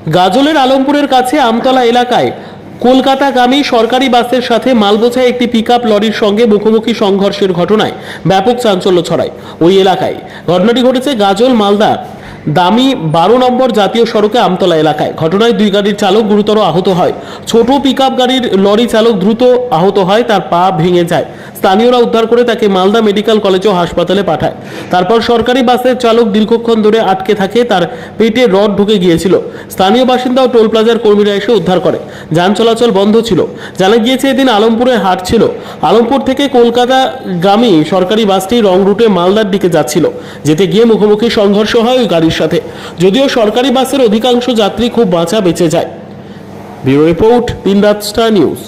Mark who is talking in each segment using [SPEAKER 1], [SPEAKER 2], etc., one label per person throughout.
[SPEAKER 1] গাজলের আলমপুরের কাছে আমতলা এলাকায় কলকাতাগামী সরকারি বাসের সাথে মালবোঝাই একটি পিকআপ লরির সঙ্গে মুখোমুখি সংঘর্ষের ঘটনায় ব্যাপক চাঞ্চল্য ছড়ায় ওই এলাকায়। ঘটনাটি ঘটেছে গাজল মালদা দামি 12 নম্বর জাতীয় সড়কে আমতলা এলাকায়। ঘটনায় দুই গাড়ির চালক গুরুতর আহত হয়। ছোট পিকআপ গাড়ির লরি চালক দ্রুত আহত হয়, তার পা ভেঙে যায়। স্থানীয়রা উদ্ধার করে তাকে মালদা মেডিকেল কলেজ ও হাসপাতালে পাঠায়। তারপর সরকারি বাসের চালক দীর্ঘক্ষণ ধরে আটকে থাকে, তার পেটে রড ঢুকে গিয়েছিল। স্থানীয় বাসিন্দা ও টোল প্লাজার কর্মীরা এসে উদ্ধার করে। যান চলাচল বন্ধ ছিল। জানা গিয়েছে এদিন আলমপুরে হাট ছিল। আলমপুর থেকে কলকাতাগামী সরকারি বাসটি রং রুটে মালদার দিকে যাচ্ছিল। যেতে গিয়ে মুখোমুখি সংঘর্ষ হয় ওই গাড়ির সাথে। যদিও সরকারি বাসের অধিকাংশ যাত্রী খুব বাঁচা বেঁচে যায়। ব্যুরো রিপোর্ট, দিনরাত স্টার নিউজ।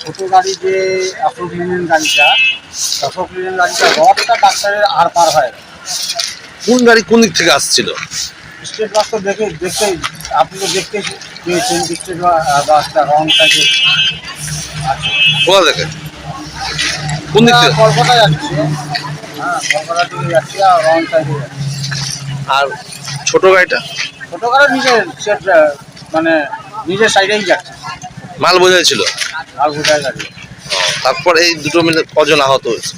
[SPEAKER 2] ছোট গাড়ি যে অশোক লিনেন গাড়িটা রডটা ডাক্তারের আর পার হয়।
[SPEAKER 3] কোন গাড়ি কোন দিক থেকে আসছিল?
[SPEAKER 2] স্টেট বাস তো দেখতে আপনি তো দেখতে পেয়েছেন স্টেট বাসটা রং সাইডে আছে।
[SPEAKER 3] কোথা থেকে কোন দিক থেকে?
[SPEAKER 2] কলকাতা যাচ্ছে, হ্যাঁ কলকাতা থেকে যাচ্ছে আর রং সাইডে যাচ্ছে।
[SPEAKER 3] আর ছোট গাড়িটা?
[SPEAKER 2] ছোট গাড়ি নিজের সেট মানে নিজের সাইডেই যাচ্ছে,
[SPEAKER 3] মাল বোঝাই ছিল।
[SPEAKER 2] আর বোঝায় গাড়ি।
[SPEAKER 3] তারপর এই দুটো মিলে কজন আহত হয়েছে?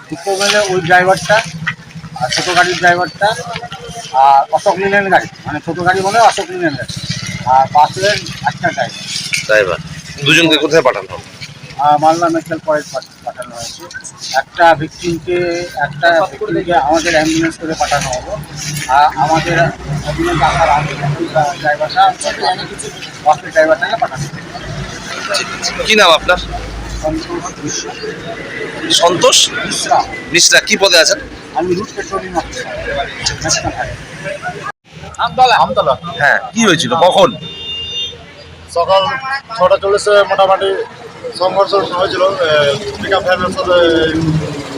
[SPEAKER 2] দুটো মিলে ওই ড্রাইভারটা আর ছোটো গাড়ির ড্রাইভারটা আর অশোক লিনেন গাড়ি, মানে ছোটো গাড়ি বলে অশোক লিনেন গাড়ি, আর বাসের একটা
[SPEAKER 3] ড্রাইভার। দুজনকে কোথায় পাঠানো হবে?
[SPEAKER 2] মালদা মেডিকেল কলেজ পাঠানো হয়েছে। একটা ভিকটিমকে আমাদের অ্যাম্বুলেন্স করে পাঠানো হলো, আর আমাদের অ্যাম্বুলেন্স আসার আগে ড্রাইভারটা বাসের ড্রাইভারটাকে পাঠানো হবে।
[SPEAKER 3] কি নাম আপনার?
[SPEAKER 2] সন্তোষ
[SPEAKER 3] সন্তোষ
[SPEAKER 2] মিশ্রা।
[SPEAKER 3] মিশ্রা। কি পদে আছেন?
[SPEAKER 2] আমি রুট পেট্রোলিং অফিসার। আমতলা।
[SPEAKER 3] হ্যাঁ, কি হয়েছিল কখন?
[SPEAKER 4] সকাল 6:40 মোটামুটি সংঘর্ষ হয়েছিল পিকআপ ভ্যানের সাথে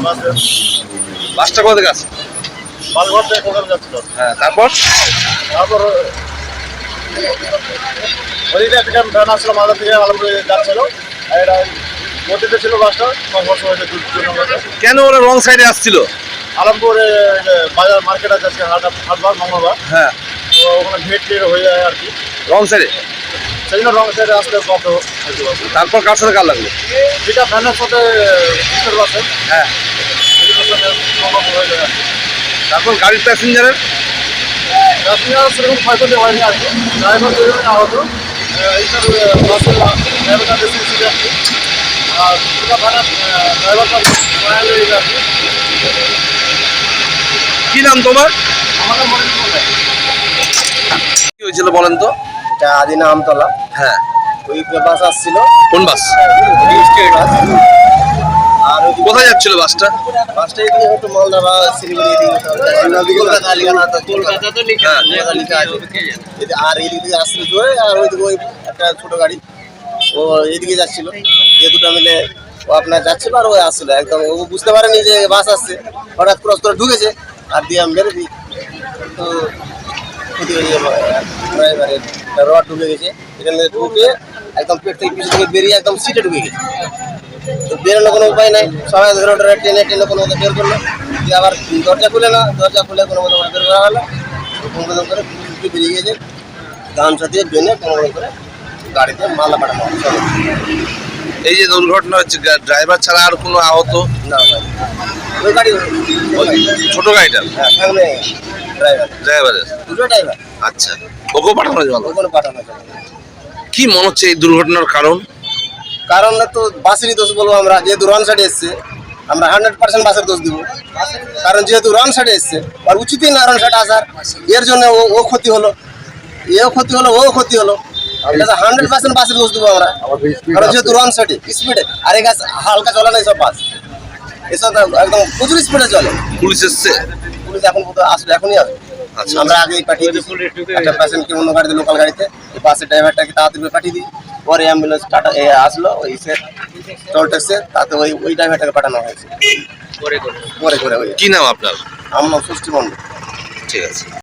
[SPEAKER 4] বাসের।
[SPEAKER 3] বাসটা কোথা থেকে আসছে?
[SPEAKER 4] বাসঘর থেকে কলকাতা যাচ্ছিল।
[SPEAKER 3] হ্যাঁ, তারপর
[SPEAKER 4] ওদিকে পিকআপ ভ্যান আসছিল মালদা থেকে আলমপুরে যাচ্ছিল, আর এটা নদীতে ছিল বাসটা, সংঘর্ষ হয়েছে দুজনের মধ্যে।
[SPEAKER 3] কেন ওরা রং সাইডে আসছিল?
[SPEAKER 4] আলমপুরে বাজার মার্কেট আছে আজকে হাটবার মঙ্গলবার,
[SPEAKER 3] হ্যাঁ,
[SPEAKER 4] তো ওখানে ভিড় টিড় হয়ে যায় আর কি,
[SPEAKER 3] রং সাইডে।
[SPEAKER 4] সেই জন্য রং সাইডে আসলে বন্ধ হয়েছে।
[SPEAKER 3] তারপর কার সাথে কার লাগলো?
[SPEAKER 4] পিকআপ ভ্যানের সাথে স্টেট বাসে,
[SPEAKER 3] হ্যাঁ,
[SPEAKER 4] এগুলোর সাথে সংঘর্ষ হয়ে যায় আর কি।
[SPEAKER 3] তারপর গাড়ির প্যাসেঞ্জারের?
[SPEAKER 4] প্যাসেঞ্জার সেরকম ক্ষয়ক্ষতি হয়নি আর কি, ড্রাইভার দুজনে আহত। এইসব বাসের ড্রাইভারটা বেশি সিরিয়াস, আর পিকআপ ভ্যানের ড্রাইভারটা মারা গেছে আর কি।
[SPEAKER 3] কি নাম তোমার?
[SPEAKER 4] আমাদের মনে হয়
[SPEAKER 3] কি হয়েছিল বলেন তো?
[SPEAKER 2] এটা আদিনা আমতলা।
[SPEAKER 3] হ্যাঁ,
[SPEAKER 2] ওই বাস আসছিল,
[SPEAKER 3] কোন বাস?
[SPEAKER 2] State bus. আর ওই
[SPEAKER 3] কোথায় যাচ্ছিল বাসটা?
[SPEAKER 2] বাসটা এদিকে হয়তো মালদা বা শিলিগুড়ি এদিকে কলকাতা লিখা না, তো কলকাতা তো লিখা
[SPEAKER 3] হ্যাঁ।
[SPEAKER 2] কলকাতা লিখা আছে। আর এদিক থেকে আসছিল জোরে, আর ওইদিকে ওই একটা ছোট গাড়ি ও এদিকে যাচ্ছিল, যে দুটো মিলে ও আপনার যাচ্ছিল আর ওই আসছিল। একদম ও বুঝতে পারেনি যে বাস আসছে, হঠাৎ ক্রস করে ঢুকেছে আর দিয়ে আমি মেরে দিই, তো ক্ষতি হয়ে যাবে। ড্রাইভারের রড ঢুকে গেছে, এখানে ঢুকে একদম পেট থেকে পিছন থেকে বেরিয়ে একদম সিটে ঢুকে গেছে। তো বেরোনো কোনো উপায় নাই, সবাই ধরে টেনে টেনে কোনো মতো বের করলো, দিয়ে আবার দরজা খুলে না, দরজা খুলে কোনো মতো বের করা হলো, কোনো মতো করে বেরিয়ে গেছে। গামছা দিয়ে বেনে কোনো মতো করে গাড়িতে মালদা পাঠানো হবে।
[SPEAKER 3] এই যে দুর্ঘটনা হচ্ছে, ড্রাইভার ছাড়া আর কোনো আহত?
[SPEAKER 2] না ভাই, ওই গাড়ি
[SPEAKER 3] ছোট গাড়িটা?
[SPEAKER 2] হ্যাঁ সামনে ড্রাইভার,
[SPEAKER 3] ড্রাইভারের?
[SPEAKER 2] দুটো ড্রাইভার,
[SPEAKER 3] আচ্ছা, ওকেও পাঠানো যাবে?
[SPEAKER 2] ওখানে পাঠানো যাবে।
[SPEAKER 3] কি মনে হচ্ছে এই দুর্ঘটনার কারণ?
[SPEAKER 2] কারণ তো বাসেরই দোষ বলবো আমরা, যেহেতু রং সাইডে এসছে আমরা 100% বাসের দোষ দিব। কারণ যেহেতু রং সাইডে এসছে, আর উচিতই না রং সাইডে আসার, এর জন্য ও ক্ষতি হলো, এও ক্ষতি হলো, ও ক্ষতি হলো। এটা তো 100% বাসের দোষ দিব আমরা, কারণ যেহেতু রং সাইডে স্পিডে, আর এই গাছ হালকা চলে না এইসব বাস, এসব একদম প্রচুর স্পিডে চলে।
[SPEAKER 3] পুলিশ এসছে?
[SPEAKER 2] পুলিশ এখন আসলে এখনই আসবে।
[SPEAKER 3] আচ্ছা,
[SPEAKER 2] আমরা আগেই পাঠিয়ে দিই একটা পেশেন্টকে অন্য গাড়িতে, লোকাল গাড়িতে, এই বাসের ড্রাইভারটাকে তাড়াতাড়ি পাঠিয়ে দিই। পরে অ্যাম্বুলেন্স আসলো, ওই সে চল টেক্সে, তাতে ওই ড্রাইভারটাকে পাঠানো হয়েছে পরে ওই।
[SPEAKER 3] কি নাম আপনার?
[SPEAKER 2] আমার নাম ষষ্ঠী মন্ডল।
[SPEAKER 3] ঠিক আছে।